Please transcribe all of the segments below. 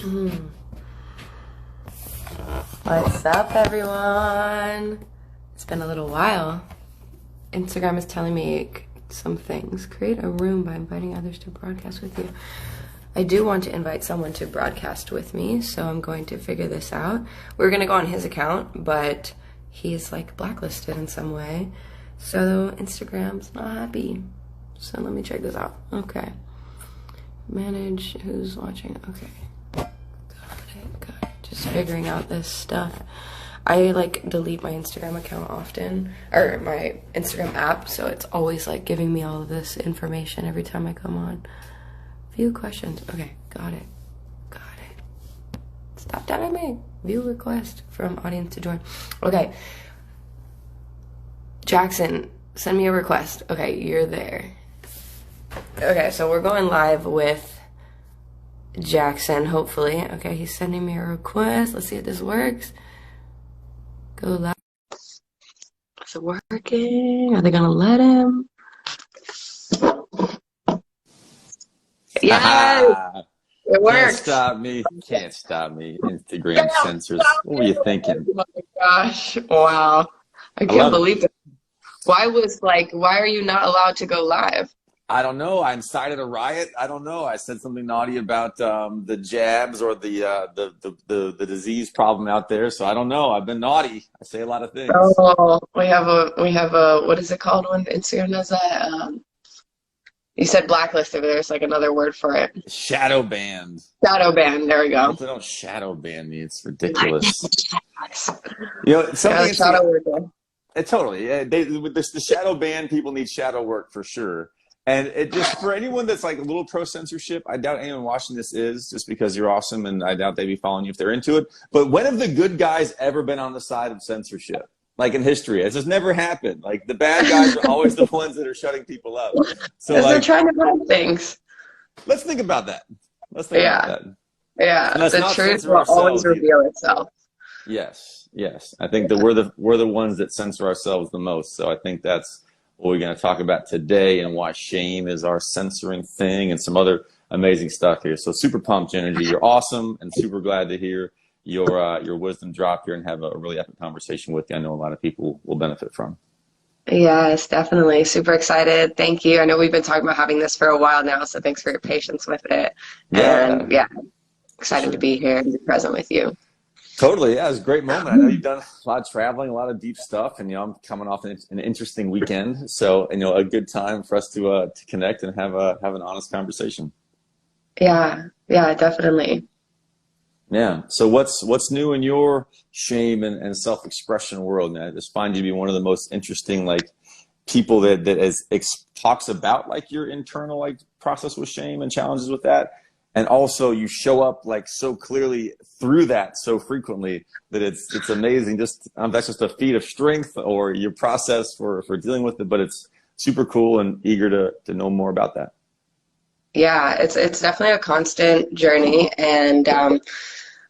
Mm. What's up, everyone? It's been a little while. Instagram is telling me some things. Create a room by inviting others to broadcast with you. I do want to invite someone to broadcast with me, so I'm going to figure this out. We're going to go on his account, but he's like blacklisted in some way. So Instagram's not happy. So let me check this out. Okay. Manage who's watching. Okay. Got it. Just figuring out this stuff. I like delete my Instagram account often, or my Instagram app, so it's always like giving me all of this information every time I come on. View questions. Okay, got it. Stop telling me. View request from audience to join. Okay. Jackson, send me a request. Okay, you're there. Okay, so we're going live with Jackson, hopefully. Okay, he's sending me a request. Let's see if this works. Go live. Is it working? Are they gonna let him? Yes! It works! Can't stop me. Instagram censors. What were you thinking? Oh my gosh. Wow. I can't believe it. Why are you not allowed to go live? I don't know. I incited a riot. I don't know. I said something naughty about the jabs or the disease problem out there. So I don't know. I've been naughty. I say a lot of things. Oh, we have a what is it called when Instagram does that? You said blacklisted, but there's like another word for it. Shadow banned. Shadow banned. There we go. They don't shadow ban me. It's ridiculous. You know, something. Shadow work. Totally. With the shadow ban, people need shadow work for sure. And it just, for anyone that's like a little pro censorship, I doubt anyone watching this is, just because you're awesome, and I doubt they'd be following you if they're into it. But when have the good guys ever been on the side of censorship? Like in history, it's just never happened. Like the bad guys are always the ones that are shutting people up. So like, they're trying to hide things. Let's think about that. Let's think about that. Yeah, the truth will always reveal itself. Yes. I think that we're the ones that censor ourselves the most. So I think that's what we're going to talk about today, and why shame is our censoring thing, and some other amazing stuff here. So super pumped, Jenergy. You're awesome, and super glad to hear your wisdom drop here and have a really epic conversation with you. I know a lot of people will benefit from. Yes, definitely. Super excited. Thank you. I know we've been talking about having this for a while now, so thanks for your patience with it. And excited to be here and be present with you. Totally, yeah, it was a great moment. I know you've done a lot of traveling, a lot of deep stuff, and I'm coming off an interesting weekend, so a good time for us to connect and have an honest conversation. Yeah, definitely. Yeah. So what's new in your shame and self-expression world? And I just find you to be one of the most interesting people that talks about your internal process with shame and challenges with that. And also you show up so clearly through that so frequently that it's amazing. Just that's just a feat of strength or your process for dealing with it, but it's super cool, and eager to know more about that. Yeah, it's definitely a constant journey, and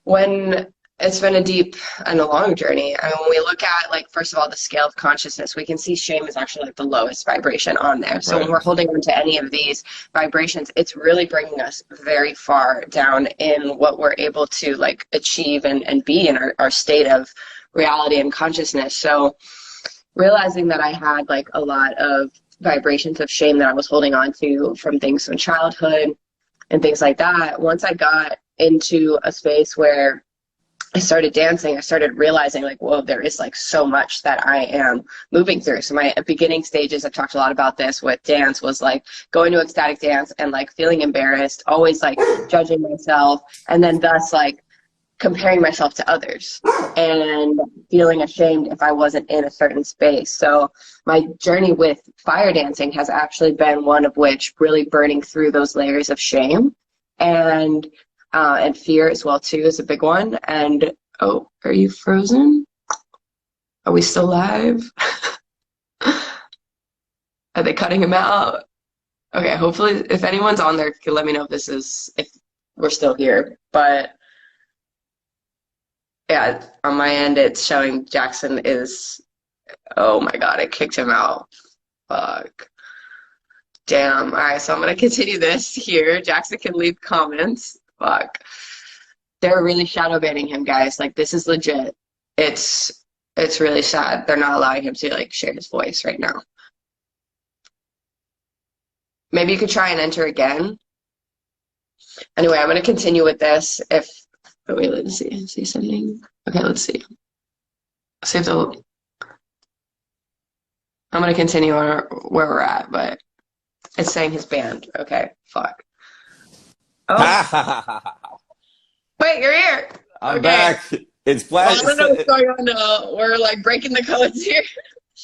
when it's been a deep and a long journey. I mean, when we look at first of all, the scale of consciousness, we can see shame is actually the lowest vibration on there. So when we're holding on to any of these vibrations, it's really bringing us very far down in what we're able to achieve and be in our state of reality and consciousness. So realizing that I had a lot of vibrations of shame that I was holding on to from things from childhood and things like that, once I got into a space where I started dancing, I started realizing whoa, there is so much that I am moving through. So my beginning stages, I've talked a lot about this with dance, was going to ecstatic dance and feeling embarrassed, always judging myself, and then thus comparing myself to others and feeling ashamed if I wasn't in a certain space. So my journey with fire dancing has actually been one of which really burning through those layers of shame and fear as well too is a big one. And oh, are you frozen? Are we still live? Are they cutting him out? Okay, hopefully if anyone's on there, can let me know if we're still here. But yeah, on my end it's showing Jackson is, oh my god, it kicked him out. Fuck. Damn. All right, so I'm gonna continue this here. Jackson can leave comments. Fuck. They're really shadow banning him, guys. Like this is legit. It's it's really sad. They're not allowing him to like share his voice right now. Maybe you could try and enter again. Anyway, I'm gonna continue with this. If oh, wait, let's see something. Okay, let's see. Save the. I'm gonna continue on where we're at, but it's saying his band. Okay, fuck. Oh, wait, you're here. I'm Okay. back. It's Well, flash. I don't know what's going on now. We're like breaking the codes here.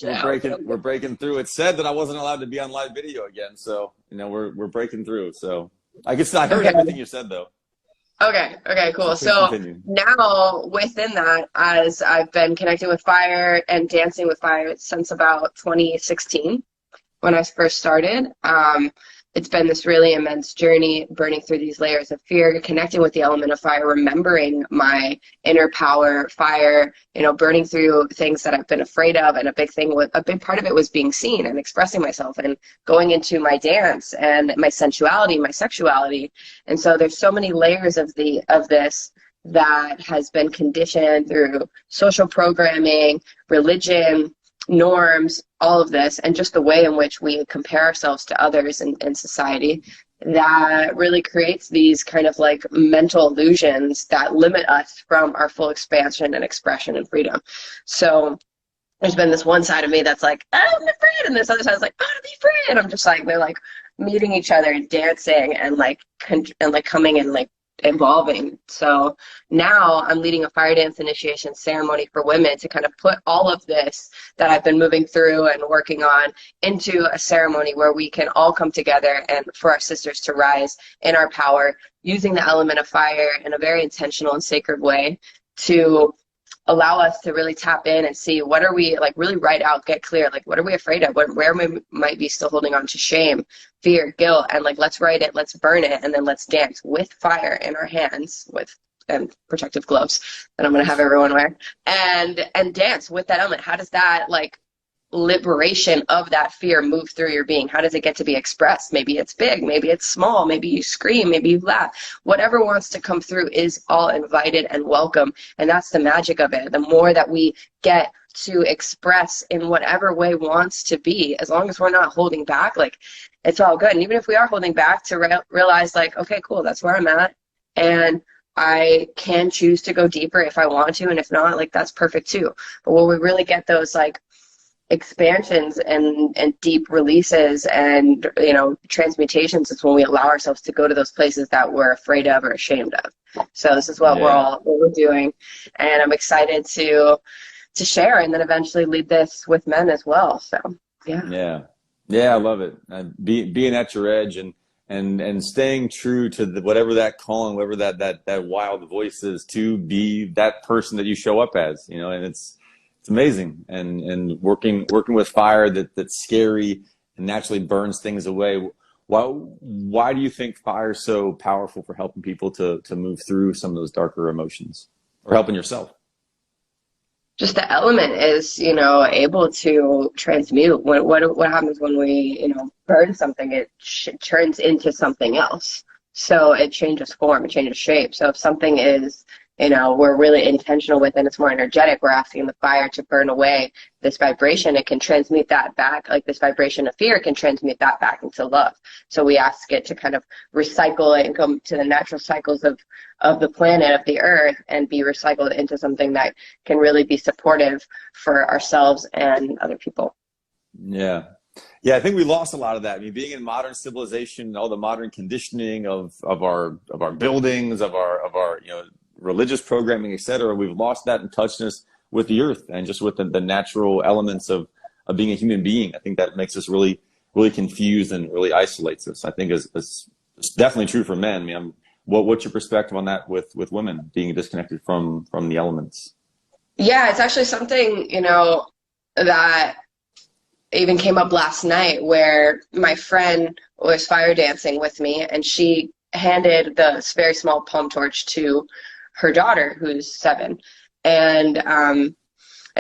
We're breaking through. It said that I wasn't allowed to be on live video again, so we're breaking through. So I heard Okay. everything you said though. Okay. Okay. So Cool. please So continue. now within that, as I've been connecting with fire and dancing with fire since about 2016, when I first started. It's been this really immense journey, burning through these layers of fear, connecting with the element of fire, remembering my inner power, fire, burning through things that I've been afraid of. And a big part of it was being seen and expressing myself and going into my dance and my sensuality, my sexuality. And so there's so many layers of this that has been conditioned through social programming, religion, norms, all of this, and just the way in which we compare ourselves to others in society that really creates these kind of like mental illusions that limit us from our full expansion and expression and freedom. So there's been this one side of me that's like, I'm afraid, and this other side is like, I want to be free. And I'm just like, they're like meeting each other and dancing and like coming and like evolving. So now I'm leading a fire dance initiation ceremony for women to kind of put all of this that I've been moving through and working on into a ceremony where we can all come together and for our sisters to rise in our power, using the element of fire in a very intentional and sacred way to allow us to really tap in and see what are we like, really write out, get clear, like what are we afraid of, where we might be still holding on to shame, fear, guilt, and like let's write it, let's burn it, and then let's dance with fire in our hands with and protective gloves that I'm going to have everyone wear and dance with that element. How does that like liberation of that fear move through your being? How does it get to be expressed? Maybe it's big, maybe it's small, maybe you scream, maybe you laugh. Whatever wants to come through is all invited and welcome, and that's the magic of it. The more that we get to express in whatever way wants to be, as long as we're not holding back, like it's all good. And even if we are holding back, to realize like, okay, cool, that's where I'm at, and I can choose to go deeper if I want to, and if not, like that's perfect too. But when we really get those like expansions and deep releases and transmutations, is when we allow ourselves to go to those places that we're afraid of or ashamed of. So this is what we're doing, and I'm excited to share and then eventually lead this with men as well. So yeah, I love it. Being at your edge and staying true to whatever that calling, whatever that wild voice is, to be that person that you show up as, and it's amazing. And working with fire that's scary and naturally burns things away. Why do you think fire is so powerful for helping people to move through some of those darker emotions, or helping yourself? Just the element is, able to transmute. What happens when we, burn something? It turns into something else. So it changes form, it changes shape. So if something is, we're really intentional with and it's more energetic, we're asking the fire to burn away this vibration. It can transmute that back, like this vibration of fear can transmute that back into love. So we ask it to kind of recycle it and come to the natural cycles of the planet, of the earth, and be recycled into something that can really be supportive for ourselves and other people. Yeah. Yeah, I think we lost a lot of that. I mean, being in modern civilization, all the modern conditioning of our buildings, of our religious programming, etc., we've lost that in touchness with the earth and just with the natural elements of being a human being. I think that makes us really, really confused and really isolates us. I think it's definitely true for men. I mean, what's your perspective on that with women being disconnected from the elements? Yeah, it's actually something, that even came up last night, where my friend was fire dancing with me and she handed this very small palm torch to her daughter, who's 7. And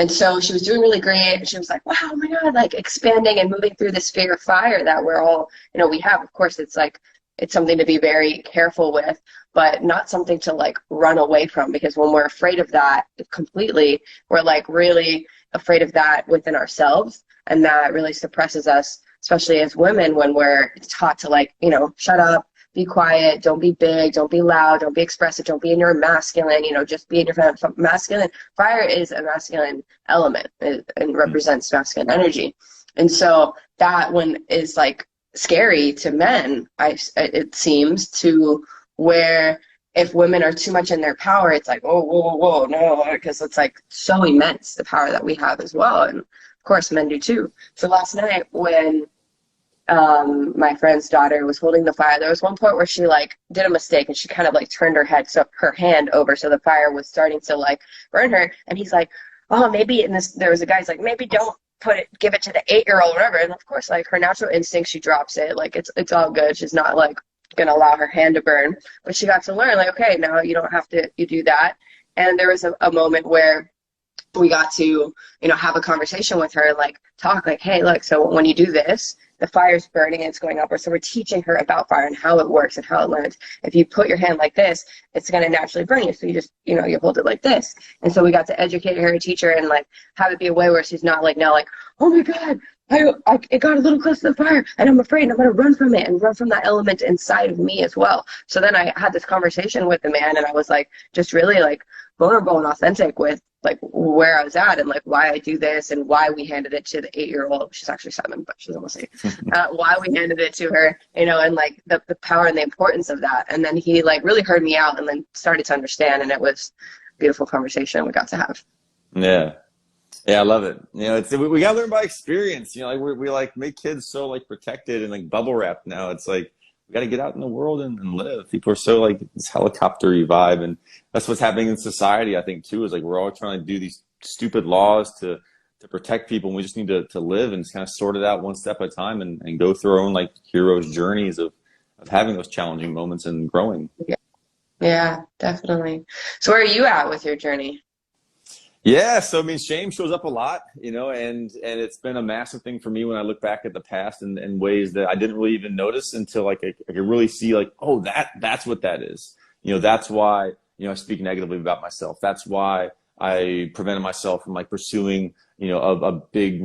so she was doing really great. And she was like, wow, oh my God, like expanding and moving through this sphere of fire that we're all, we have. Of course, it's like it's something to be very careful with, but not something to like run away from, because when we're afraid of that completely, we're like really afraid of that within ourselves, and that really suppresses us, especially as women, when we're taught to like, you know, shut up, be quiet, don't be big, don't be loud, don't be expressive, don't be in your masculine, you know, just be in your masculine. Fire is a masculine element and represents masculine energy. And so that one is like scary to men, it seems, to where if women are too much in their power, it's like, oh, whoa, whoa, whoa, no, because it's like so immense, the power that we have as well. And of course, men do too. So last night when my friend's daughter was holding the fire, there was one point where she like did a mistake and she kind of like turned her hand over, so the fire was starting to like burn her. And he's like, oh, maybe there was a guy's like, maybe don't give it to the 8-year-old or whatever. And of course, like her natural instinct, she drops it. Like it's all good. She's not like gonna allow her hand to burn. But she got to learn, like, okay, now you don't have to, you do that. And there was a moment where we got to, you know, have a conversation with her, like talk like, hey, look, so when you do this, the fire's burning and it's going upward. So we're teaching her about fire and how it works and how it learns. If you put your hand like this, it's going to naturally burn you. So you just, you know, you hold it like this. And so we got to educate her and teach her and like have it be a way where she's not like now like, oh my God, it got a little close to the fire and I'm afraid and I'm going to run from it and run from that element inside of me as well. So then I had this conversation with the man, and I was like, just really like vulnerable and authentic with like where I was at and like why I do this and why we handed it to the 8-year-old. She's actually 7, but she's almost 8. Why we handed it to her, you know, and like the power and the importance of that. And then he like really heard me out and then started to understand, and it was a beautiful conversation we got to have. Yeah. Yeah, I love it. You know, we gotta learn by experience. You know, like we like make kids so like protected and like bubble wrapped now. It's like we got to get out in the world and live. People are so like this helicopter-y vibe, and that's what's happening in society, I think, too, is like we're all trying to do these stupid laws to protect people, and we just need to live and just kind of sort it out one step at a time and go through our own like heroes' journeys of having those challenging moments and growing. Yeah, definitely. So where are you at with your journey? Yeah, so I mean, shame shows up a lot, you know, and it's been a massive thing for me when I look back at the past in ways that I didn't really even notice until like I could really see like, oh, that's what that is. You know, that's why, you know, I speak negatively about myself. That's why I prevented myself from like pursuing, you know, a big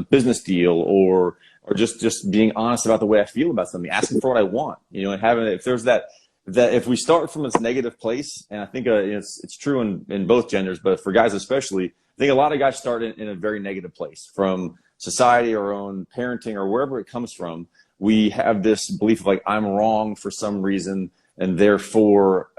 business deal or just being honest about the way I feel about something, asking for what I want, you know, and having, if there's that if we start from this negative place, and I think it's true in both genders, but for guys especially, I think a lot of guys start in a very negative place from society, our own parenting, or wherever it comes from. We have this belief of like, I'm wrong for some reason, and therefore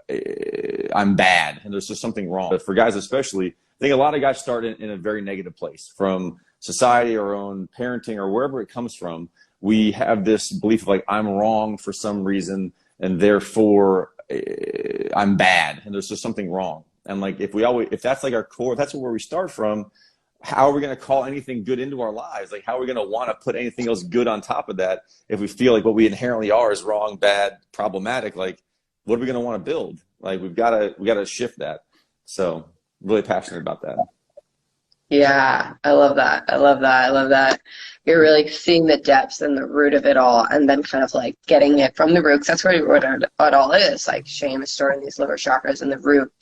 I'm bad, and there's just something wrong. But for guys especially, I think a lot of guys start in a very negative place from society, our own parenting, or wherever it comes from. We have this belief of like, I'm wrong for some reason, and therefore I'm bad, and there's just something wrong. And like if that's like our core, if that's where we start from, how are we going to call anything good into our lives? Like how are we going to want to put anything else good on top of that if we feel like what we inherently are is wrong, bad, problematic? Like what are we going to want to build? Like we got to shift that. So really passionate about that. Yeah, I love that. I love that. I love that. You're really seeing the depths and the root of it all, and then kind of like getting it from the root. 'Cause that's what it all is. Like shame is stored in these lower chakras in the root,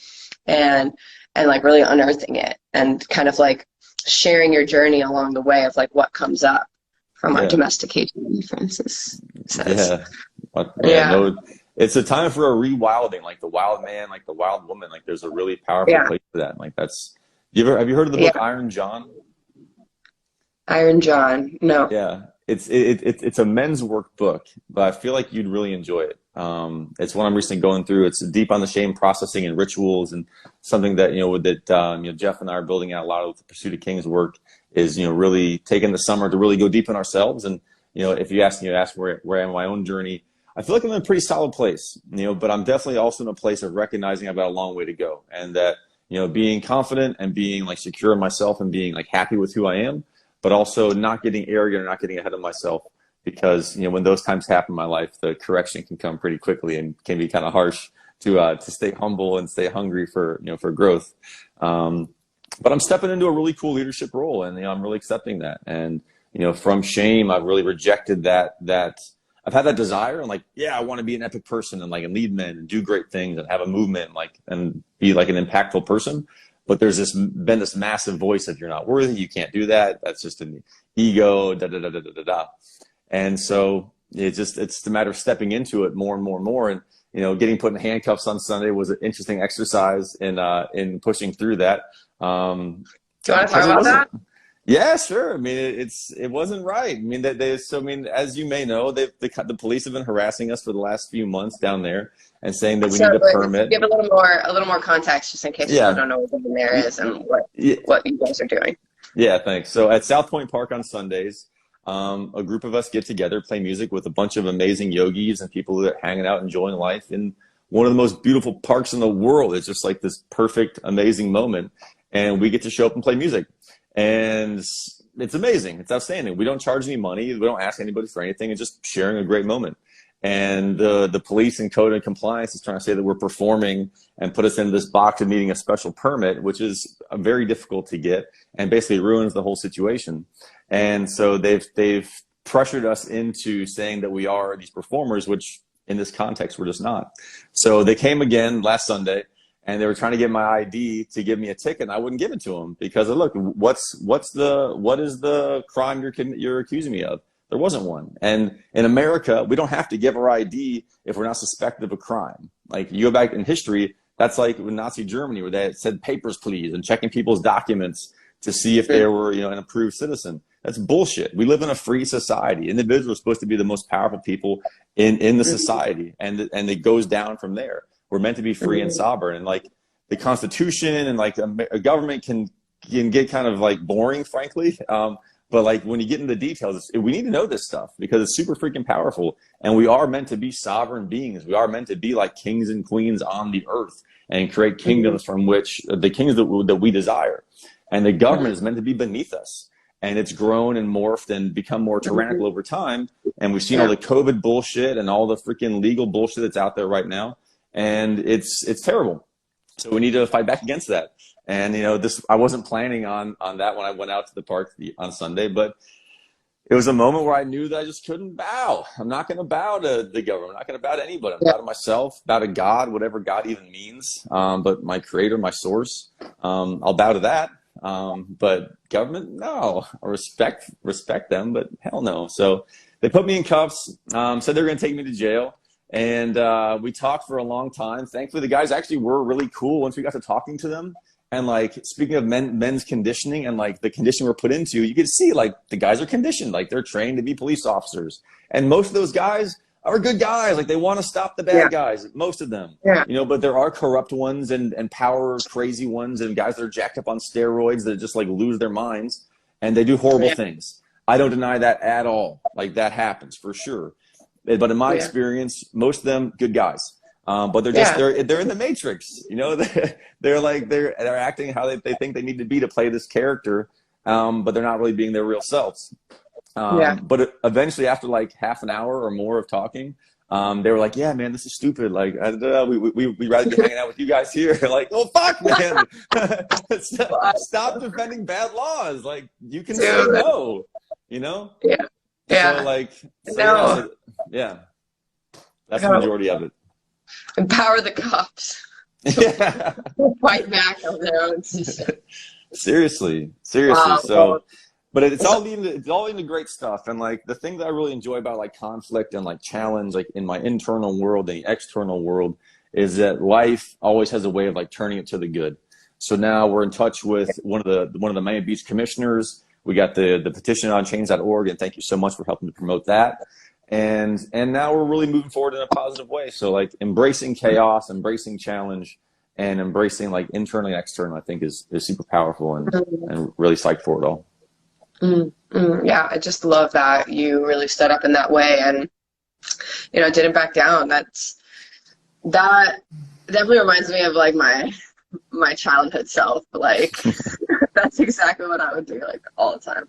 and like really unearthing it and kind of like sharing your journey along the way of like what comes up from our domestication, Francis says. Yeah. No, it's a time for a rewilding, like the wild man, like the wild woman. Like there's a really powerful place for that. Like that's. Have you heard of the book Iron John? Iron John, no. Yeah, it's a men's work book, but I feel like you'd really enjoy it. It's one I'm recently going through. It's deep on the shame processing and rituals, and something that Jeff and I are building out a lot of the Pursuit of King's work is really taking the summer to really go deep in ourselves. And if you ask where I am in my own journey, I feel like I'm in a pretty solid place. But I'm definitely also in a place of recognizing I've got a long way to go, and that being confident and being like secure in myself and being like happy with who I am, but also not getting arrogant or not getting ahead of myself, because when those times happen in my life, the correction can come pretty quickly and can be kind of harsh to stay humble and stay hungry for growth. But I'm stepping into a really cool leadership role, and I'm really accepting that. And from shame, I've really rejected that I've had that desire and like, yeah, I want to be an epic person and like a lead man and do great things and have a movement, like, and be like an impactful person. But there's been this massive voice of you're not worthy, you can't do that. That's just an ego, da da da da da da da. And so it's a matter of stepping into it more and more and more. And, you know, getting put in handcuffs on Sunday was an interesting exercise in pushing through that. Do you want to talk about that? Yeah, sure. I mean, it wasn't right. I mean, so I mean, as you may know, the police have been harassing us for the last few months down there and saying that we need a permit. Give a little more context, just in case people don't know what down there is and what you guys are doing. Yeah, thanks. So at South Point Park on Sundays, a group of us get together, play music with a bunch of amazing yogis and people that are hanging out, enjoying life in one of the most beautiful parks in the world. It's just like this perfect, amazing moment, and we get to show up and play music. And it's amazing. It's outstanding. We don't charge any money. We don't ask anybody for anything. It's just sharing a great moment. And the police and code and compliance is trying to say that we're performing and put us into this box of needing a special permit, which is very difficult to get and basically ruins the whole situation. And so they've pressured us into saying that we are these performers, which in this context, we're just not. So they came again last Sunday. And they were trying to get my ID to give me a ticket, and I wouldn't give it to them because look, what is the crime you're accusing me of? There wasn't one. And in America, we don't have to give our ID if we're not suspected of a crime. Like you go back in history, that's like in Nazi Germany where they said papers please and checking people's documents to see if they were, you know, an approved citizen. That's bullshit. We live in a free society. Individuals are supposed to be the most powerful people in the society, and it goes down from there. We're meant to be free and sovereign, and like the Constitution and like a government can get kind of like boring, frankly. But like when you get into the details, we need to know this stuff because it's super freaking powerful, and we are meant to be sovereign beings. We are meant to be like kings and queens on the earth and create kingdoms from which the kings that we desire. And the government is meant to be beneath us. And it's grown and morphed and become more tyrannical over time. And we've seen all the COVID bullshit and all the freaking legal bullshit that's out there right now. And it's terrible. So we need to fight back against that. And, you know, I wasn't planning on that when I went out to the park on Sunday, but it was a moment where I knew that I just couldn't bow. I'm not going to bow to the government. I'm not going to bow to anybody. I'm bow to myself, bow to God, whatever God even means. But my creator, my source, I'll bow to that. But government, no. I respect them, but hell no. So they put me in cuffs, said they were going to take me to jail. And we talked for a long time. Thankfully, the guys actually were really cool once we got to talking to them. And like, speaking of men's conditioning and like the condition we're put into, you could see like the guys are conditioned, like they're trained to be police officers. And most of those guys are good guys. Like they want to stop the bad guys, most of them, you know, but there are corrupt ones and power crazy ones and guys that are jacked up on steroids that just like lose their minds and they do horrible things. I don't deny that at all. Like that happens for sure. But in my experience, most of them good guys. But they're just they're in the matrix, you know. They're acting how they think they need to be to play this character, but they're not really being their real selves. But eventually, after like half an hour or more of talking, they were like, "Yeah, man, this is stupid. Like, we'd rather be hanging out with you guys here." Like, "Oh fuck, man, stop defending bad laws. Like, you can say no, you know." So like, that's the majority of it. Empower the cops. Fight back on their own system. Seriously. Wow. So, but it's all leading to great stuff. And like the thing that I really enjoy about like conflict and like challenge, like in my internal world and the external world, is that life always has a way of like turning it to the good. So now we're in touch with one of the Miami Beach commissioners. We got the petition on change.org, and thank you so much for helping to promote that. And now we're really moving forward in a positive way. So like embracing chaos, embracing challenge, and embracing like internally and externally, I think is super powerful and really psyched for it all. Yeah, I just love that you really stood up in that way and, you know, didn't back down. That definitely reminds me of like my childhood self. Like that's exactly what I would do like all the time.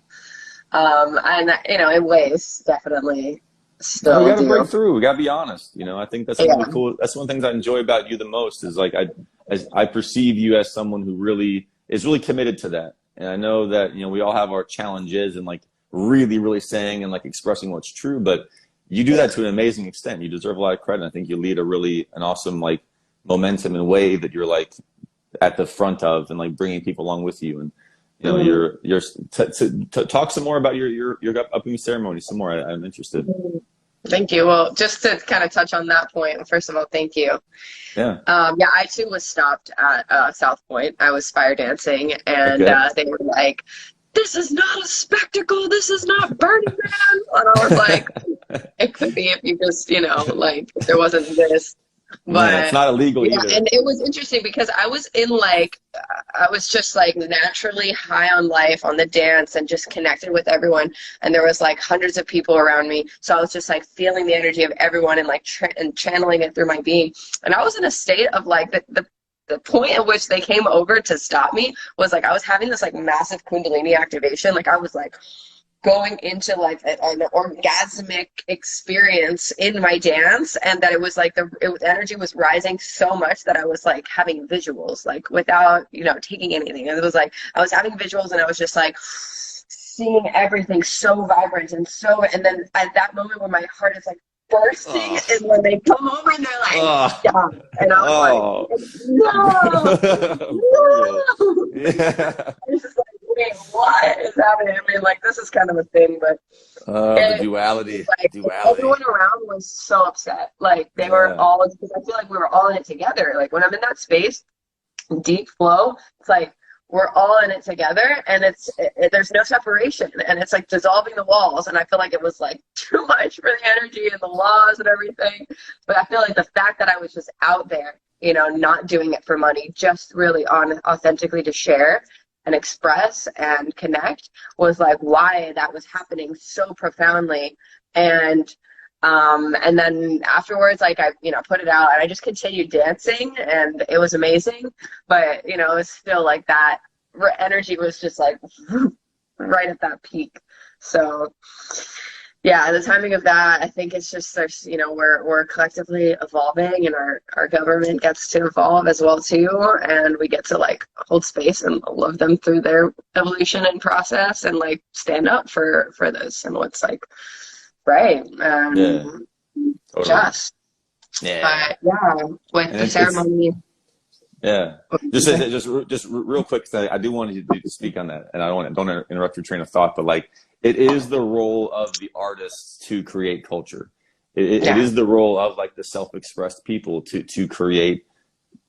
And you know, in ways definitely. Still we gotta break through. We gotta be honest. You know, I think that's really cool. That's one of the things I enjoy about you the most is like I perceive you as someone who really is really committed to that. And I know that, you know, we all have our challenges and like really, really saying and like expressing what's true, but you do that to an amazing extent. You deserve a lot of credit. I think you lead an awesome like momentum and wave that you're like at the front of, and like bringing people along with you. And you know, talk some more about your upcoming ceremony. Some more. I'm interested. Thank you. Well, just to kind of touch on that point, first of all, thank you. Yeah. Yeah, I too was stopped at South Point. I was fire dancing, and they were like, "This is not a spectacle. This is not Burning Man." And I was like, "It could be if you just, you know, like if there wasn't this." But yeah, it's not illegal either. And it was interesting because I was in like, I was just like naturally high on life, on the dance, and just connected with everyone. And there was like hundreds of people around me. So I was just like feeling the energy of everyone and like and channeling it through my being. And I was in a state of like the point at which they came over to stop me was like, I was having this like massive Kundalini activation. Like I was like going into like an orgasmic experience in my dance, and that it was like the energy was rising so much that I was like having visuals, like without, you know, taking anything. And it was like I was having visuals, and I was just like seeing everything so vibrant and so, and then at that moment when my heart is like bursting is when they come over and they're like, stop. And I was like, no, no. Yeah. I was just like, wait, what is happening? I mean, like, this is kind of a thing, but the duality. Like, everyone around was so upset. Like, they were all, because I feel like we were all in it together. Like, when I'm in that space, deep flow, it's like we're all in it together, and there's no separation, and it's like dissolving the walls. And I feel like it was like too much for the energy and the laws and everything. But I feel like the fact that I was just out there, you know, not doing it for money, just really authentically to share and express and connect, was like why that was happening so profoundly. And then afterwards, like I, you know, put it out, and I just continued dancing, and it was amazing. But, you know, it was still like that energy was just like right at that peak. So yeah, the timing of that, I think it's just, there's, you know, we're collectively evolving, and our government gets to evolve as well too, and we get to like hold space and love them through their evolution and process, and like stand up for this and what's like right. Totally. Just but yeah, with the ceremony. Just real quick, I do want you to speak on that, and I don't interrupt your train of thought, but like, it is the role of the artists to create culture. It is the role of like the self-expressed people to create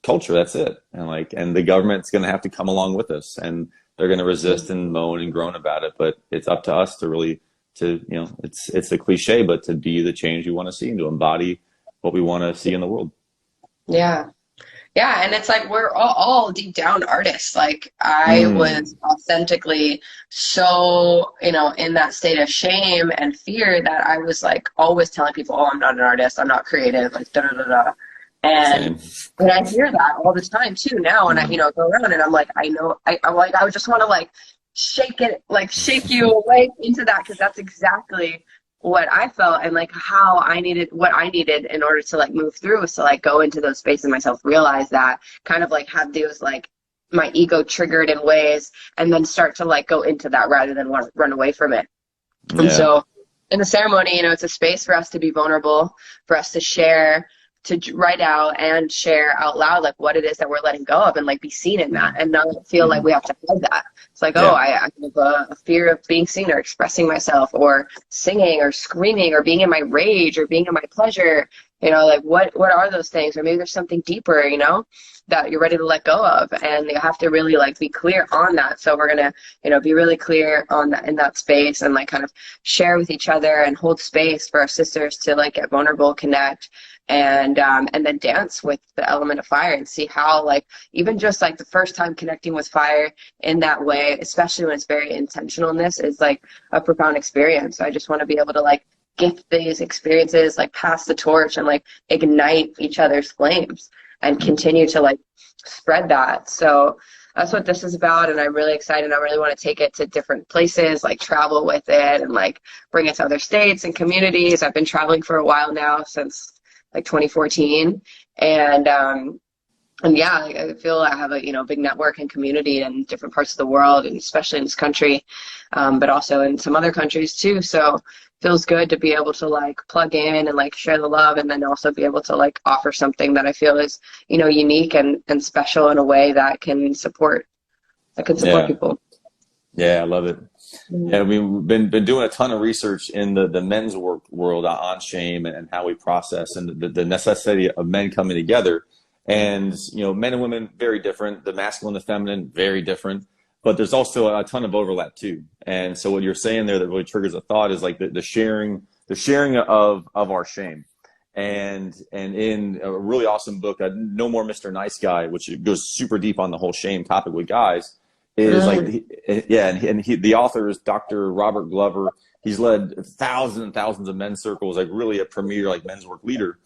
culture. That's it. And the government's going to have to come along with us, and they're going to resist and moan and groan about it. But it's up to us to really, you know, it's a cliche, but to be the change we want to see and to embody what we want to see in the world. Yeah, and it's like we're all deep down artists. Like I was authentically so, you know, in that state of shame and fear that I was like always telling people, oh, I'm not an artist, I'm not creative, like da da da da. And I hear that all the time too now, and I, you know, go around and I'm like, I know, I'm like, I would just want to like shake you away into that, because that's exactly what I felt, and like what I needed in order to like move through was to like go into those spaces myself, realize that, kind of like have those like my ego triggered in ways, and then start to like go into that rather than run away from it. And so in the ceremony, you know, it's a space for us to be vulnerable, for us to share, to write out and share out loud like what it is that we're letting go of, and like be seen in that, and not feel like we have to hide that. It's like, oh, I have a fear of being seen or expressing myself, or singing or screaming, or being in my rage, or being in my pleasure. You know, like what are those things? Or maybe there's something deeper, you know, that you're ready to let go of, and you have to really like be clear on that. So we're gonna, you know, be really clear on that, in that space, and like kind of share with each other and hold space for our sisters to like get vulnerable, connect, and then dance with the element of fire, and see how like even just like the first time connecting with fire in that way, especially when it's very intentionalness, is like a profound experience. So I just want to be able to like gift these experiences, like pass the torch, and like ignite each other's flames, and continue to like spread that. So that's what this is about, and I'm really excited. I really want to take it to different places, like travel with it, and like bring it to other states and communities. I've been traveling for a while now, since like 2014, and And yeah, I feel I have a big network and community in different parts of the world, and especially in this country, but also in some other countries too. So it feels good to be able to like plug in and like share the love, and then also be able to like offer something that I feel is unique and special in a way that can support Yeah. people. Yeah, I love it. Mm. Yeah, we've been doing a ton of research in the men's world on shame and how we process and the necessity of men coming together. And men and women very different. The masculine, the feminine, very different. But there's also a ton of overlap too. And so what you're saying there that really triggers a thought is like the sharing of our shame. And in a really awesome book, No More Mr. Nice Guy, which goes super deep on the whole shame topic with guys, is like, Mm. yeah, the author is Dr. Robert Glover. He's led thousands and thousands of men's circles, like really a premier like men's work leader.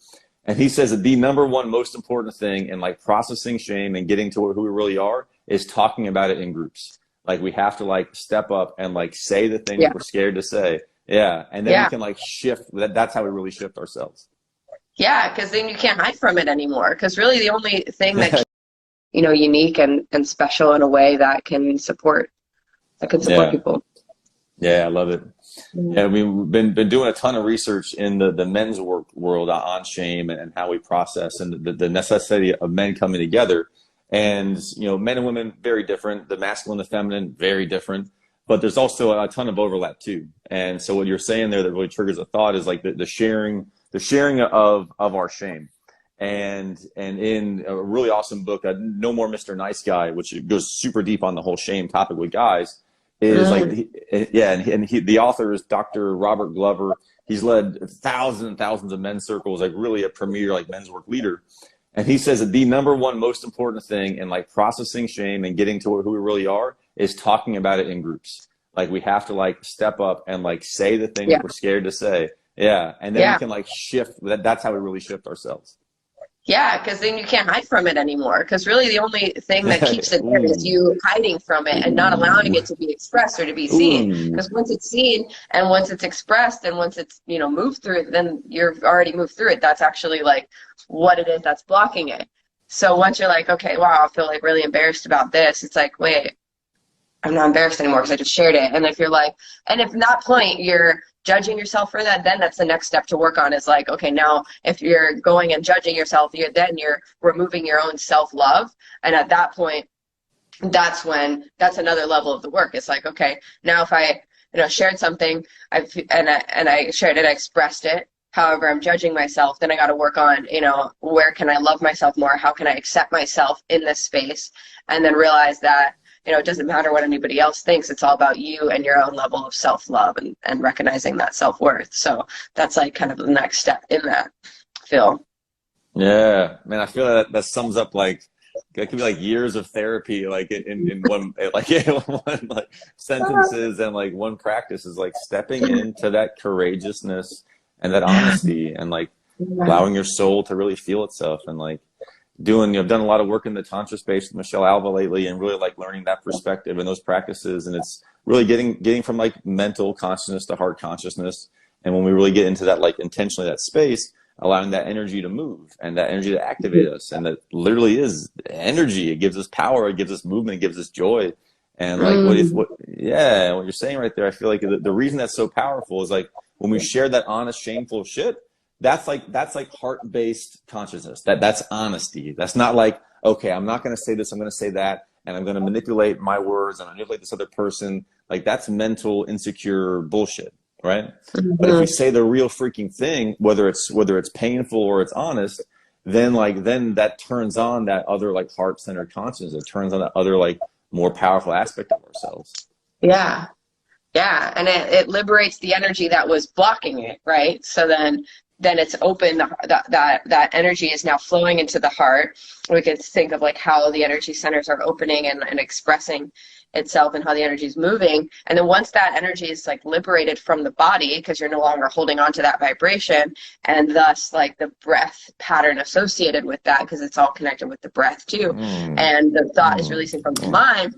And he says that the number one most important thing in like processing shame and getting to who we really are is talking about it in groups. Like we have to like step up and like say the thing Yeah. that we're scared to say. Yeah. And then we Yeah. can like shift. That's how we really shift ourselves. Yeah, because then you can't hide from it anymore. Because really the only thing that unique and special in a way that can support Yeah. people. Yeah, I love it. Mm. Yeah, we've been doing a ton of research in the men's world on shame and how we process and the necessity of men coming together. And men and women very different. The masculine, the feminine, very different. But there's also a ton of overlap too. And so what you're saying there that really triggers a thought is like the sharing of our shame. And in a really awesome book, No More Mr. Nice Guy, which goes super deep on the whole shame topic with guys, is like, Mm. yeah, the author is Dr. Robert Glover. He's led thousands and thousands of men's circles, like really a premier like men's work leader. And he says that the number one most important thing in like processing shame and getting to who we really are is talking about it in groups. Like we have to like step up and like say the thing that Yeah. we're scared to say. Yeah. And then we Yeah. can like shift. That's how we really shift ourselves. Yeah, because then you can't hide from it anymore. Because really, the only thing that keeps it there is Ooh, you hiding from it and not allowing ooh, it to be expressed or to be seen. ooh. Because once it's seen and once it's expressed and once it's moved through it, then you've already moved through it. That's actually like what it is that's blocking it. So once you're like, okay, wow, I feel like really embarrassed about this. It's like, wait, I'm not embarrassed anymore because I just shared it. And if you're like, and if that point you're judging yourself for that, then that's the next step to work on is like, okay, now if you're going and judging yourself, you're removing your own self-love. And at that point, that's another level of the work. It's like, okay, now if I, shared something, and I shared it, I expressed it. However, I'm judging myself, then I got to work on, where can I love myself more? How can I accept myself in this space? And then realize that it doesn't matter what anybody else thinks. It's all about you and your own level of self-love and recognizing that self-worth. So that's like kind of the next step in that, Phil. Yeah, man, I feel that sums up like it could be like years of therapy, like in one like in one like sentences and like one practice is like stepping into that courageousness and that honesty and like allowing your soul to really feel itself and like I've done a lot of work in the tantra space with Michelle Alva lately and really like learning that perspective and those practices. And it's really getting from like mental consciousness to heart consciousness. And when we really get into that, like intentionally that space, allowing that energy to move and that energy to activate us. And that literally is energy. It gives us power. It gives us movement. It gives us joy. And like, yeah, what you're saying right there, I feel like the reason that's so powerful is like when we share that honest, shameful shit, that's like heart-based consciousness. That's honesty. That's not like, okay, I'm not going to say this, I'm going to say that, and I'm going to manipulate my words and manipulate this other person. Like that's mental, insecure bullshit, right? But if we say the real freaking thing, whether it's painful or it's honest, then that turns on that other like heart-centered consciousness. It turns on that other like more powerful aspect of ourselves. Yeah. Yeah. And it liberates the energy that was blocking it, right? So then it's open, that energy is now flowing into the heart. We can think of like how the energy centers are opening and expressing itself and how the energy is moving. And then once that energy is like liberated from the body, because you're no longer holding on to that vibration, and thus like the breath pattern associated with that, because it's all connected with the breath too. And the thought is releasing from the mind.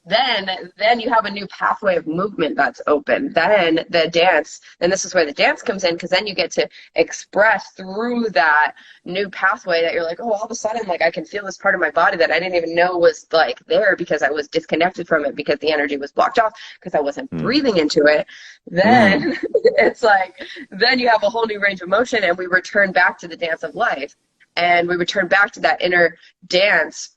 then you have a new pathway of movement that's open. Then the dance, and this is where the dance comes in, because then you get to express through that new pathway that you're like, oh, all of a sudden, like I can feel this part of my body that I didn't even know was like there because I was disconnected from it because the energy was blocked off because I wasn't breathing into it. Then it's like, then you have a whole new range of motion, and we return back to the dance of life, and we return back to that inner dance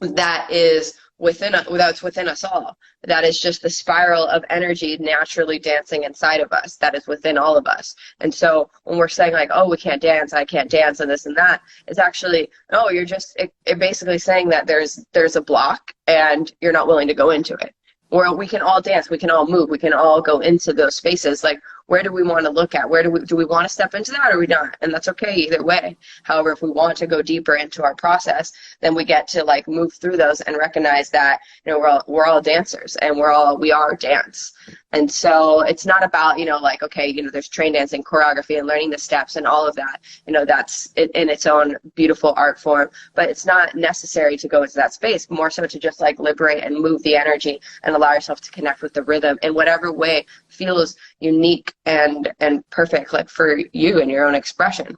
that is that's within us all. That is just the spiral of energy naturally dancing inside of us. That is within all of us. And so when we're saying like, oh, we can't dance, I can't dance, and this and that, it's actually, no, you're just it basically saying that there's a block and you're not willing to go into it. Or we can all dance, we can all move, we can all go into those spaces. Like, where do we want to look at? Where do we want to step into that, or we not? And that's okay either way. However, if we want to go deeper into our process, then we get to like move through those and recognize that, you know, we're all dancers, and we are dance. And so it's not about, you know, like, okay, you know, there's train dancing, choreography, and learning the steps and all of that. You know, that's in its own beautiful art form, but it's not necessary to go into that space. More so to just like liberate and move the energy and allow yourself to connect with the rhythm in whatever way feels unique and perfect, like for you and your own expression.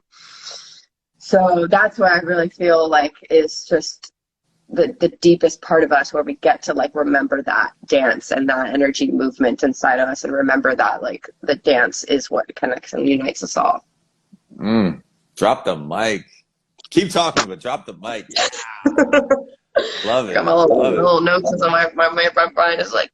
So that's what I really feel like is just the deepest part of us, where we get to like remember that dance and that energy movement inside of us, and remember that like the dance is what connects and unites us all. Drop the mic. Keep talking, but drop the mic. Yeah. Love it. Got my little notes, and my brain is like.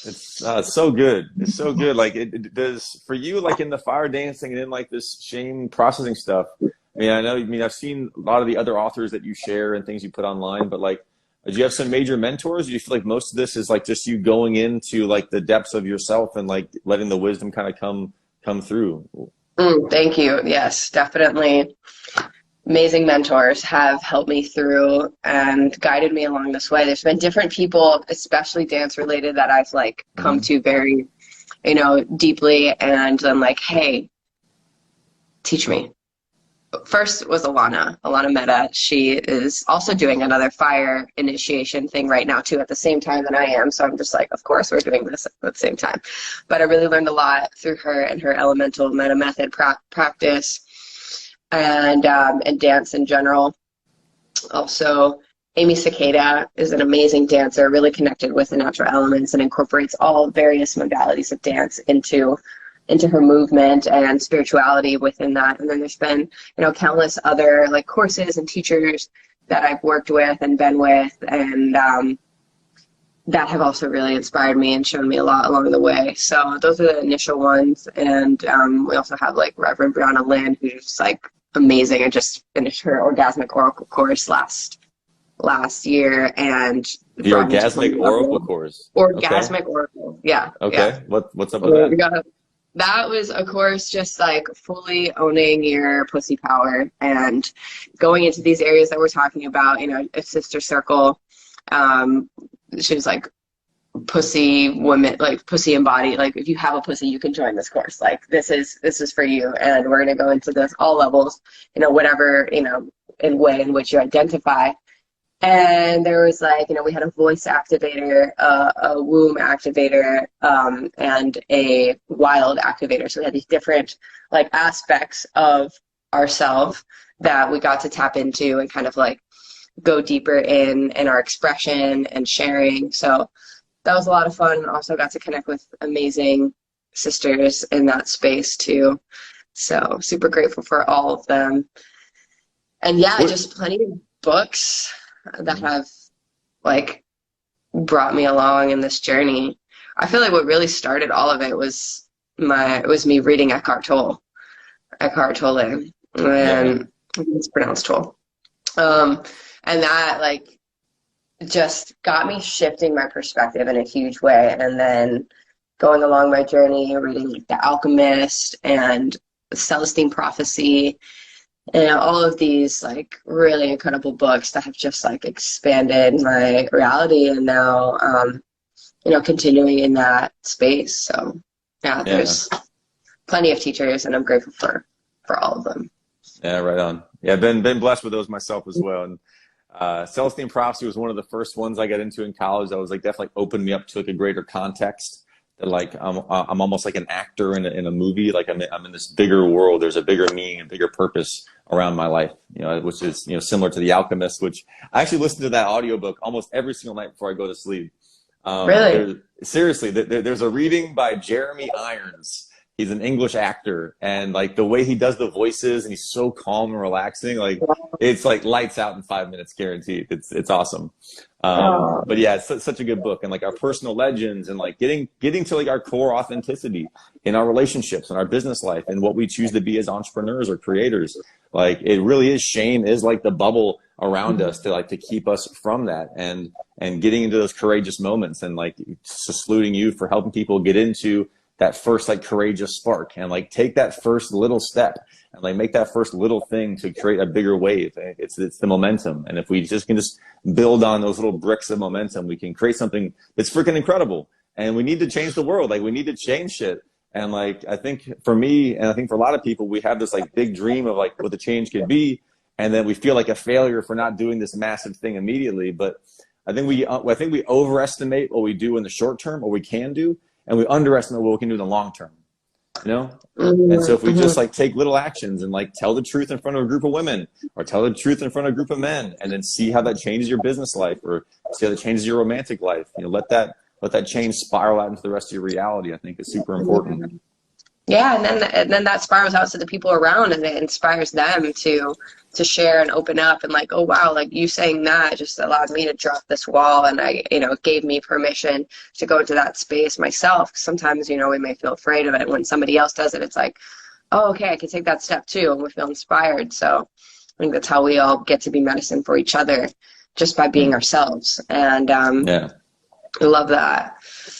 It's so good. It's so good. Like it does for you, like in the fire dancing and in like this shame processing stuff. I mean, I've seen a lot of the other authors that you share and things you put online, but like, do you have some major mentors? Do you feel like most of this is like just you going into like the depths of yourself and like letting the wisdom kind of come through? Thank you. Yes, definitely. Amazing mentors have helped me through and guided me along this way. There's been different people, especially dance related, that I've like come to very, you know, deeply, and I'm like, hey, teach me. First was Alana Mehta. She is also doing another fire initiation thing right now too, at the same time that I am. So I'm just like, of course we're doing this at the same time. But I really learned a lot through her and her elemental meta method practice. And dance in general. Also, Amy Cicada is an amazing dancer, really connected with the natural elements, and incorporates all various modalities of dance into her movement and spirituality within that. And then there's been, you know, countless other like courses and teachers that I've worked with and been with, and that have also really inspired me and shown me a lot along the way. So those are the initial ones. And we also have like Reverend Brianna Lynn, who's just like amazing. I just finished her orgasmic oracle course last year, and the orgasmic oracle course. Orgasmic oracle, yeah. Okay, yeah. What's up with that? That was a course just like fully owning your pussy power and going into these areas that we're talking about. You know, a sister circle. She was like, pussy women, like pussy embodied, like if you have a pussy you can join this course, like this is for you, and we're going to go into this all levels, you know, whatever, you know, in way in which you identify. And there was like, you know, we had a voice activator, a womb activator, and a wild activator. So we had these different like aspects of ourselves that we got to tap into and kind of like go deeper in our expression and sharing. So that was a lot of fun. Also got to connect with amazing sisters in that space too. So super grateful for all of them. And yeah, just plenty of books that have like brought me along in this journey. I feel like what really started all of it was me reading Eckhart Tolle, and it's pronounced Tolle. And that like just got me shifting my perspective in a huge way. And then going along my journey, reading like The Alchemist and Celestine Prophecy, and all of these like really incredible books that have just like expanded my reality, and now you know, continuing in that space. So yeah, there's plenty of teachers, and I'm grateful for all of them. Yeah, right on. Yeah, been blessed with those myself as well. And Celestine Prophecy was one of the first ones I got into in college. That was like definitely opened me up to like a greater context. That like I'm almost like an actor in a movie. Like I'm in this bigger world. There's a bigger meaning and bigger purpose around my life. Which is similar to The Alchemist, which I actually listen to that audiobook almost every single night before I go to sleep. Really? Seriously, there's a reading by Jeremy Irons. He's an English actor, and like the way he does the voices, and he's so calm and relaxing. Like it's like lights out in 5 minutes, guaranteed. It's awesome. But yeah, it's such a good book, and like our personal legends, and like getting to like our core authenticity in our relationships and our business life, and what we choose to be as entrepreneurs or creators. Like it really is, shame is like the bubble around us to keep us from that, and getting into those courageous moments, and like saluting you for helping people get into that first like courageous spark, and like take that first little step, and like make that first little thing to create a bigger wave. It's the momentum, and if we can build on those little bricks of momentum, we can create something that's freaking incredible. And we need to change the world. Like we need to change shit. And like I think for me, and I think for a lot of people, we have this like big dream of like what the change could be, and then we feel like a failure for not doing this massive thing immediately. But I think we overestimate what we do in the short term, what we can do, and we underestimate what we can do in the long term, And so if we just like take little actions and like tell the truth in front of a group of women, or tell the truth in front of a group of men, and then see how that changes your business life, or see how that changes your romantic life, let that change spiral out into the rest of your reality, I think is super important. Yeah, and then that spirals out to the people around, and it inspires them to share and open up, and like, oh wow, like you saying that just allowed me to drop this wall, and it gave me permission to go into that space myself. Sometimes we may feel afraid of it. When somebody else does it, it's like, oh okay, I can take that step too, and we feel inspired. So I think that's how we all get to be medicine for each other, just by being ourselves. And yeah, I love that.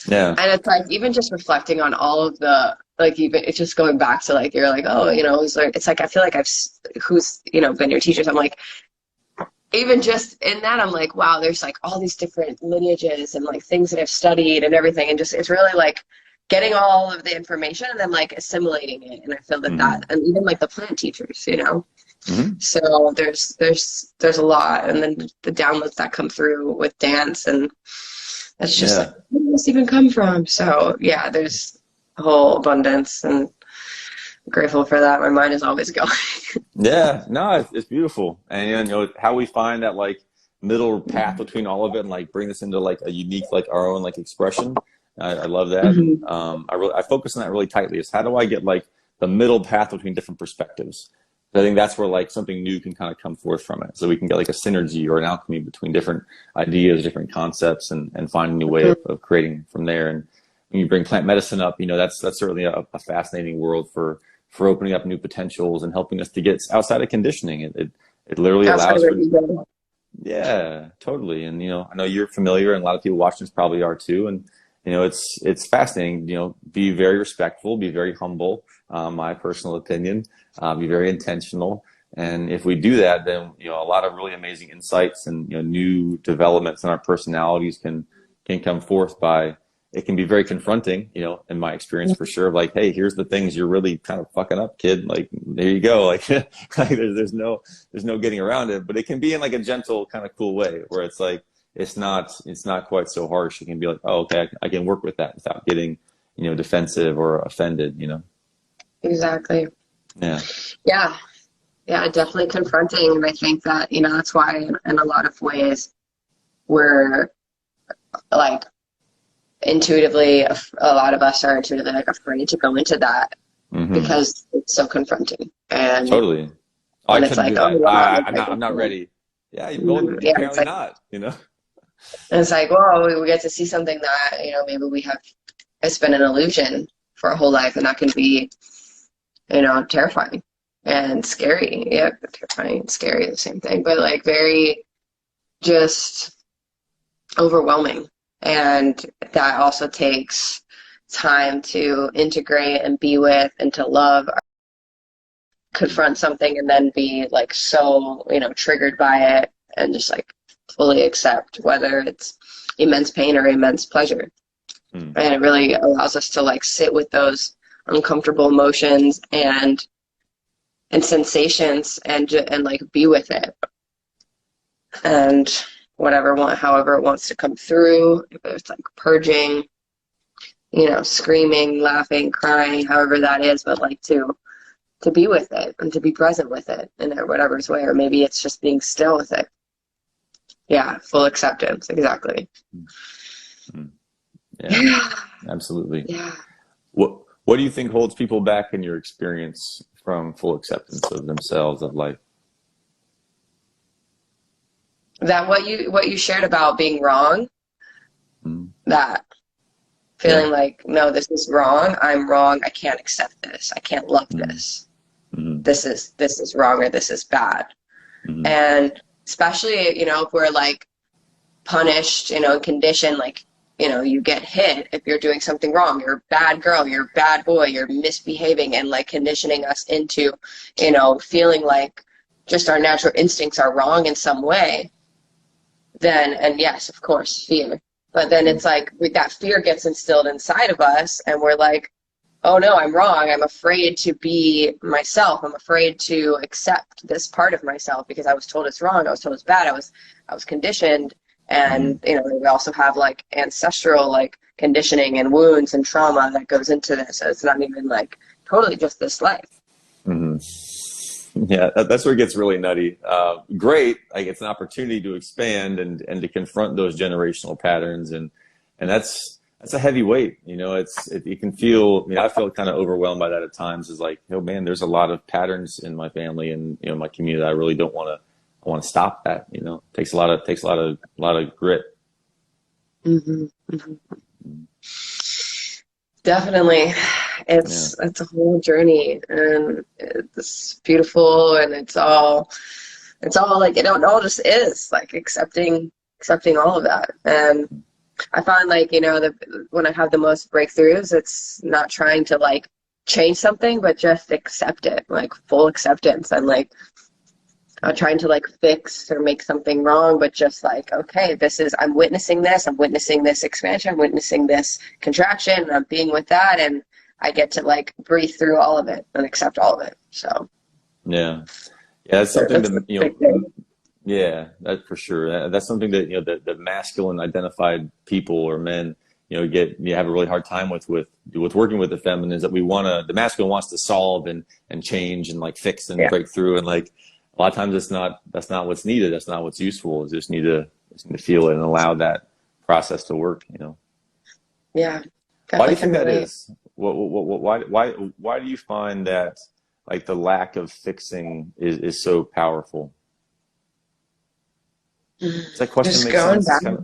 Yeah, and it's like even just reflecting on all of the, like, even it's just going back to like, you're like, oh, it's like I feel like who's been your teachers. I'm like, even just in that, I'm like, wow, there's like all these different lineages and like things that I've studied and everything, and just it's really like getting all of the information and then like assimilating it. And I feel that and even like the plant teachers, so there's a lot, and then the downloads that come through with dance, and it's just like, where does this even come from? So yeah, there's a whole abundance, and I'm grateful for that. My mind is always going. Yeah, no, it's beautiful. And how we find that like middle path between all of it, and like bring this into like a unique, like our own like expression. I love that. I focus on that really tightly. Is how do I get like the middle path between different perspectives? I think that's where like something new can kind of come forth from it. So we can get like a synergy or an alchemy between different ideas, different concepts, and find a new way of creating from there. And when you bring plant medicine up, that's certainly a fascinating world for opening up new potentials and helping us to get outside of conditioning. It literally allows for, yeah, totally. And I know you're familiar, and a lot of people watching this probably are too. And it's fascinating. Be very respectful, be very humble. My personal opinion. Be very intentional, and if we do that, then a lot of really amazing insights and new developments in our personalities can come forth. By it can be very confronting, in my experience for sure. Like, hey, here's the things you're really kind of fucking up, kid. Like, there you go. Like, there's no getting around it. But it can be in like a gentle, kind of cool way, where it's like it's not quite so harsh. It can be like, oh, okay, I can work with that without getting defensive or offended. Exactly. Yeah. Yeah, definitely confronting. And I think that, that's why in a lot of ways we're like intuitively, a lot of us are intuitively like afraid to go into that because it's so confronting. And totally. Oh, and I it's couldn't like, do that. oh, I'm not ready. Yeah, apparently like, not, And it's like, well, we get to see something that, maybe it's been an illusion for a whole life, and that can be terrifying and scary. Yeah, terrifying and scary, the same thing, but like very just overwhelming. And that also takes time to integrate and be with and to love, confront something, and then be like so, triggered by it, and just like fully accept whether it's immense pain or immense pleasure. And it really allows us to like sit with those uncomfortable emotions and sensations and like be with it. and however it wants to come through, if it's like purging, screaming, laughing, crying, however that is, but like to be with it and to be present with it in whatever's way, or maybe it's just being still with it. Yeah, full acceptance, exactly. Yeah, absolutely. Yeah. What do you think holds people back in your experience from full acceptance of themselves, of life? That what you shared about being wrong, that feeling like, no, this is wrong, I'm wrong, I can't accept this, I can't love this. This is wrong, or this is bad. And especially, if we're like punished, conditioned, like, you get hit if you're doing something wrong, you're a bad girl, you're a bad boy, you're misbehaving, and like conditioning us into, feeling like just our natural instincts are wrong in some way. Then, and yes, of course, fear. But then it's like that fear gets instilled inside of us, and we're like, oh no, I'm wrong. I'm afraid to be myself. I'm afraid to accept this part of myself because I was told it's wrong. I was told it's bad. I was conditioned. And, we also have like ancestral like conditioning and wounds and trauma that goes into this. So it's not even like totally just this life. Yeah, that's where it gets really nutty. Great. Like, it's an opportunity to expand and to confront those generational patterns. And that's a heavy weight. You can feel, I feel kind of overwhelmed by that at times. Is like, oh man, there's a lot of patterns in my family and, my community that I really don't want to stop that. It takes a lot of grit. Definitely. It's a whole journey, and it's beautiful, and it's all like, it all just is like accepting all of that. And I find like, when I have the most breakthroughs, it's not trying to like change something, but just accept it, like full acceptance. And like, not trying to like fix or make something wrong, but just like, okay, I'm witnessing this expansion, I'm witnessing this contraction, and I'm being with that, and I get to like breathe through all of it and accept all of it. So that's something that that's for sure. That's something that the masculine identified people or men you have a really hard time with working with the feminine, is that the masculine wants to solve and change and like fix and break through, and like a lot of times that's not what's needed. That's not what's useful. You just need to feel it and allow that process to work. Yeah. Why do you think that is? Why do you find that like the lack of fixing is so powerful? Does that question Just make going sense? back.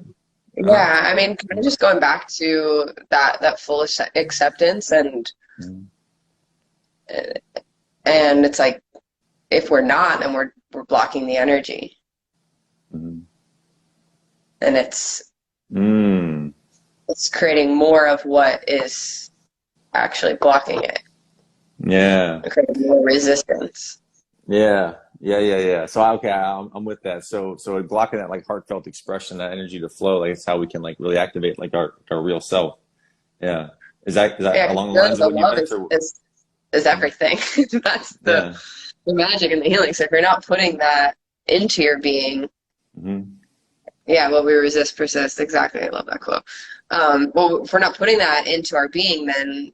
Yeah, I mean, kind of just going back to that full acceptance, and it's like, if we're not, then we're blocking the energy, and it's creating more of what is actually blocking it. Yeah, and creating more resistance. Yeah. So I'm with that. So blocking that like heartfelt expression, that energy to flow, like it's how we can like really activate like our real self. Yeah. Is that along the lines of what you meant? Is everything. That's the magic and the healing. So if you're not putting that into your being, what we resist persists. Exactly. I love that quote. Well, if we're not putting that into our being, then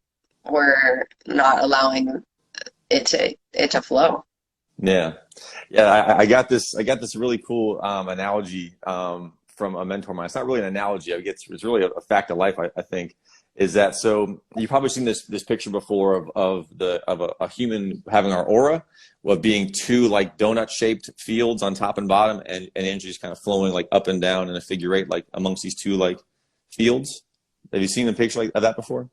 we're not allowing it to flow. Yeah. I got this really cool analogy from a mentor of mine. It's not really an analogy. It's really a fact of life. I think is that, so you've probably seen this picture before of a human having our aura, of being two like donut shaped fields on top and bottom, and energy is kind of flowing like up and down in a figure eight, like amongst these two like fields. Have you seen a picture like of that before?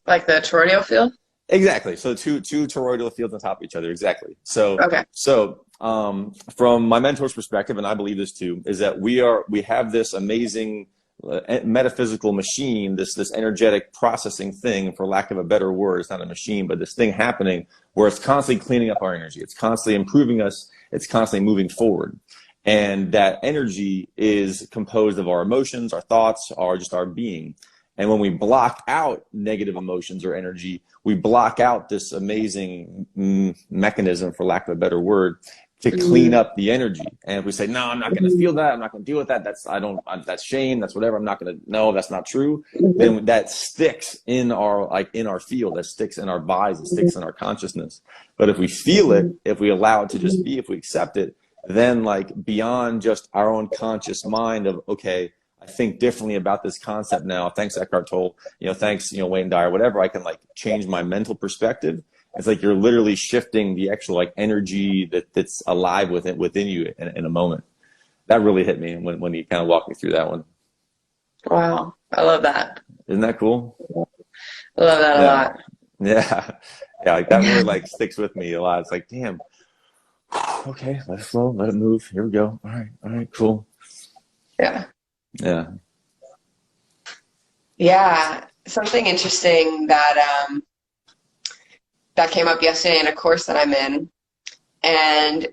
Like the toroidal field? Exactly. So two toroidal fields on top of each other. Exactly. So from my mentor's perspective, and I believe this too, is that we have this amazing metaphysical machine, this energetic processing thing, for lack of a better word. It's not a machine, but this thing happening where it's constantly cleaning up our energy. It's constantly improving us. It's constantly moving forward. And that energy is composed of our emotions, our thoughts, our being. And when we block out negative emotions or energy, we block out this amazing mechanism, for lack of a better word, to clean up the energy. And if we say, no, I'm not going to feel that, I'm not going to deal with that, that's shame, that's whatever, I'm not going to, no, that's not true, then that sticks in our, like in our field, that sticks in our bodies, it sticks in our consciousness. But if we feel it, if we allow it to just be, if we accept it, then like beyond just our own conscious mind of, okay, I think differently about this concept now, thanks Eckhart Tolle, thanks, Wayne Dyer, whatever, I can like change my mental perspective. It's like you're literally shifting the actual like energy that's alive within you in a moment. That really hit me when you kind of walked me through that one. Wow, I love that. Isn't that cool? I love that a lot. Yeah, yeah, like that really like sticks with me a lot. It's like, damn, okay, let it flow, let it move. Here we go. All right, cool. Yeah. Yeah. Yeah. Something interesting that came up yesterday in a course that I'm in, and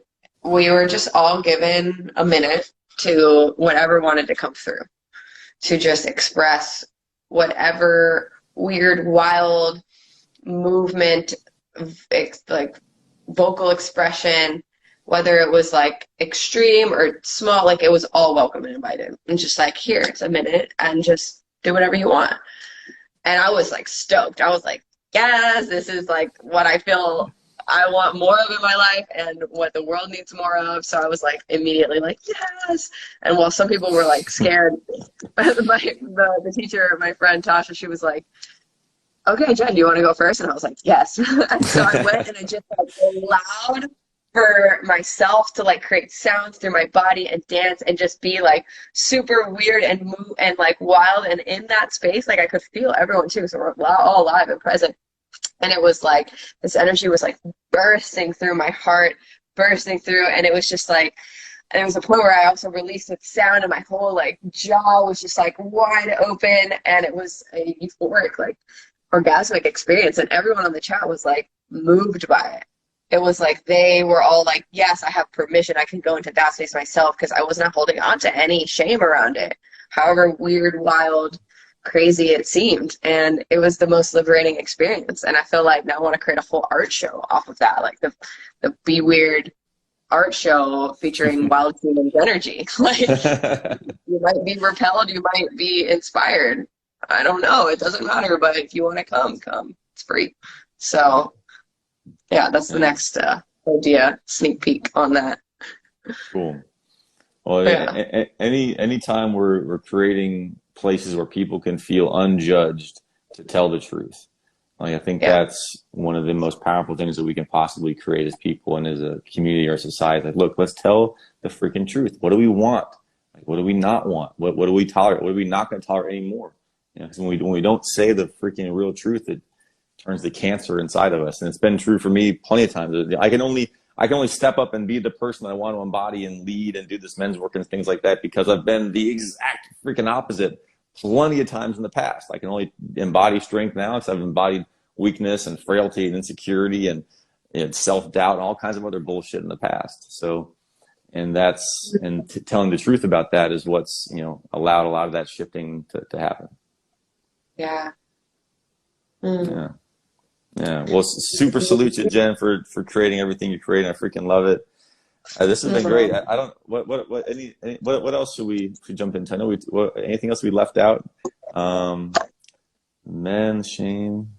we were just all given a minute to whatever wanted to come through, to just express whatever weird, wild movement, like vocal expression, whether it was like extreme or small, like it was all welcome and invited. And just like, here, it's a minute and just do whatever you want. And I was like stoked. I was like, yes, this is like what I feel I want more of in my life and what the world needs more of. So I was like immediately like, yes. And while some people were like scared, the teacher, my friend Tasha, she was like, okay, Jen, do you want to go first? And I was like, yes. And so I went and I just like allowed for myself to like create sounds through my body and dance and just be like super weird and move and like wild. And in that space, like I could feel everyone too. So we're all alive and present. And it was like, this energy was like bursting through my heart, bursting through. And it was just like, and there was a point where I also released with sound and my whole like jaw was just like wide open. And it was a euphoric, like orgasmic experience. And everyone on the chat was like moved by it. It was like they were all like, yes, I have permission. I can go into that space myself because I was not holding on to any shame around it. However weird, wild, crazy it seemed. And it was the most liberating experience. And I feel like now I want to create a whole art show off of that, like the Be Weird art show featuring Wild Team and Jenergy. Like you might be repelled, you might be inspired. I don't know. It doesn't matter. But if you want to come. It's free. So yeah, that's the next idea, sneak peek on that. Cool. Well, yeah. Any time we're creating places where people can feel unjudged to tell the truth. Like, I think that's one of the most powerful things that we can possibly create as people and as a community or society. Like, look, let's tell the freaking truth. What do we want? Like, what do we not want? What do we tolerate? What are we not going to tolerate anymore? Because when we don't say the freaking real truth, it turns the cancer inside of us. And it's been true for me plenty of times. I can only step up and be the person that I want to embody and lead and do this men's work and things like that because I've been the exact freaking opposite plenty of times in the past. I can only embody strength now because I've embodied weakness and frailty and insecurity and self-doubt and all kinds of other bullshit in the past. So, and telling the truth about that is what's, allowed a lot of that shifting to happen. Yeah. Yeah. Yeah. Well, super salute you, Jen, for creating everything you create. I freaking love it. This has been great. I don't. What else should we jump into? I know anything else we left out? Men, shame.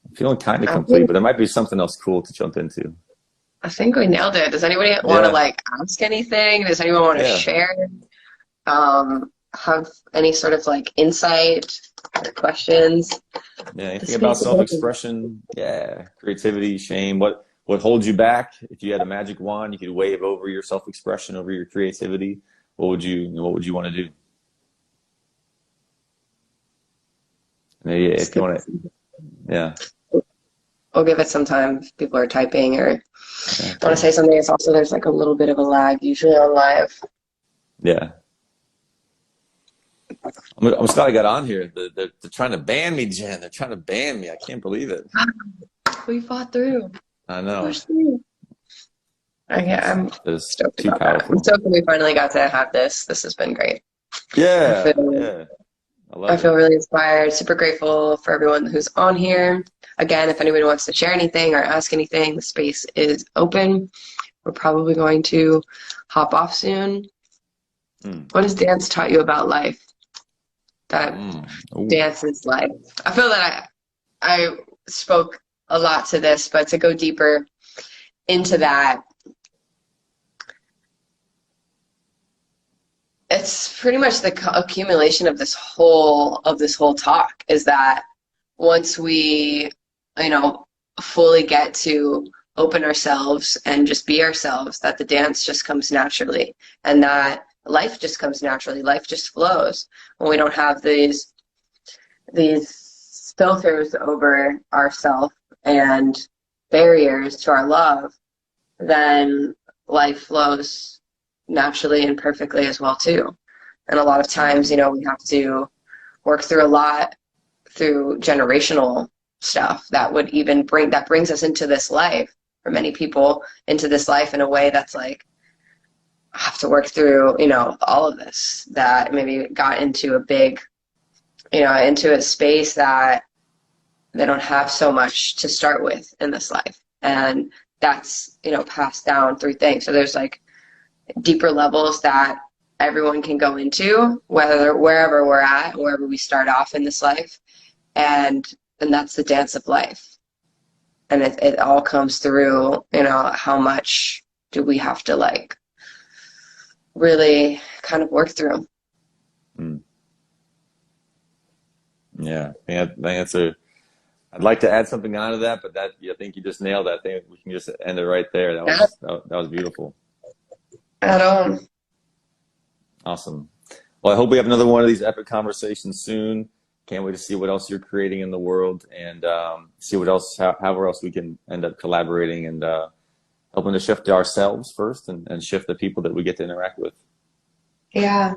I'm feeling kind of complete, but there might be something else cool to jump into. I think we nailed it. Does anybody want to like ask anything? Does anyone want to share? Have any sort of like insight or questions? Yeah, anything about self-expression? Yeah, creativity, shame. What holds you back? If you had a magic wand, you could wave over your self-expression, over your creativity. What would you want to do? Maybe if you want to, yeah. We'll give it some time if people are typing or want to say something. It's also, there's like a little bit of a lag usually on live. Yeah. I'm glad I got on here. They're trying to ban me, Jen. They're trying to ban me. I can't believe it. We fought through. I know. I'm stoked about that. I'm stoked that we finally got to have this. This has been great. Yeah. I feel really inspired. Super grateful for everyone who's on here. again, if anybody wants to share anything or ask anything, the space is open. We're probably going to hop off soon. What has dance taught you about life? That dance is life. I feel that I spoke a lot to this, but to go deeper into that, it's pretty much the accumulation of this whole talk is that once we, fully get to open ourselves and just be ourselves, that the dance just comes naturally, and that life just comes naturally. Life just flows when we don't have these filters over ourself and barriers to our love. Then life flows naturally and perfectly as well too. And a lot of times, we have to work through a lot through generational stuff that brings us into this life, for many people, into this life in a way that's like, I have to work through, all of this, that maybe got into a big, into a space that they don't have so much to start with in this life. And that's, passed down through things. So there's like deeper levels that everyone can go into, wherever we're at, wherever we start off in this life. And that's the dance of life. And it all comes through, how much do we have to like really kind of work through. Yeah, I think I'd like to add something onto that, but I think you just nailed that. I think we can just end it right there. That was beautiful. At all. Awesome. Well, I hope we have another one of these epic conversations soon. Can't wait to see what else you're creating in the world, and see what else, however else we can end up collaborating and helping to shift ourselves first and shift the people that we get to interact with. Yeah.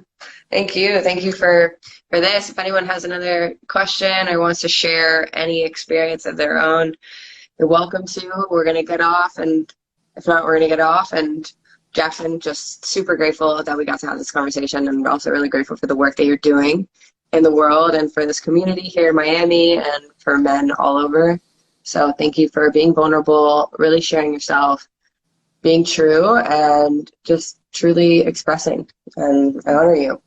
Thank you. Thank you for this. If anyone has another question or wants to share any experience of their own, you're welcome to. We're going to get off, and if not, we're going to get off. And Jackson, just super grateful that we got to have this conversation, and we're also really grateful for the work that you're doing in the world and for this community here in Miami and for men all over. So thank you for being vulnerable, really sharing yourself, being true, and just truly expressing. And I honor you.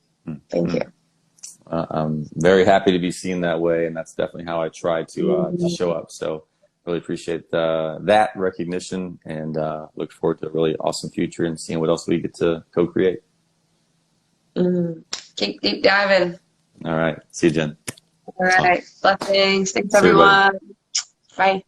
Thank you. I'm very happy to be seen that way, and that's definitely how I try to show up. So really appreciate that recognition, and look forward to a really awesome future and seeing what else we get to co-create. Keep deep diving. All right. See you, Jen. All right. Blessings. Thanks, everyone. Bye.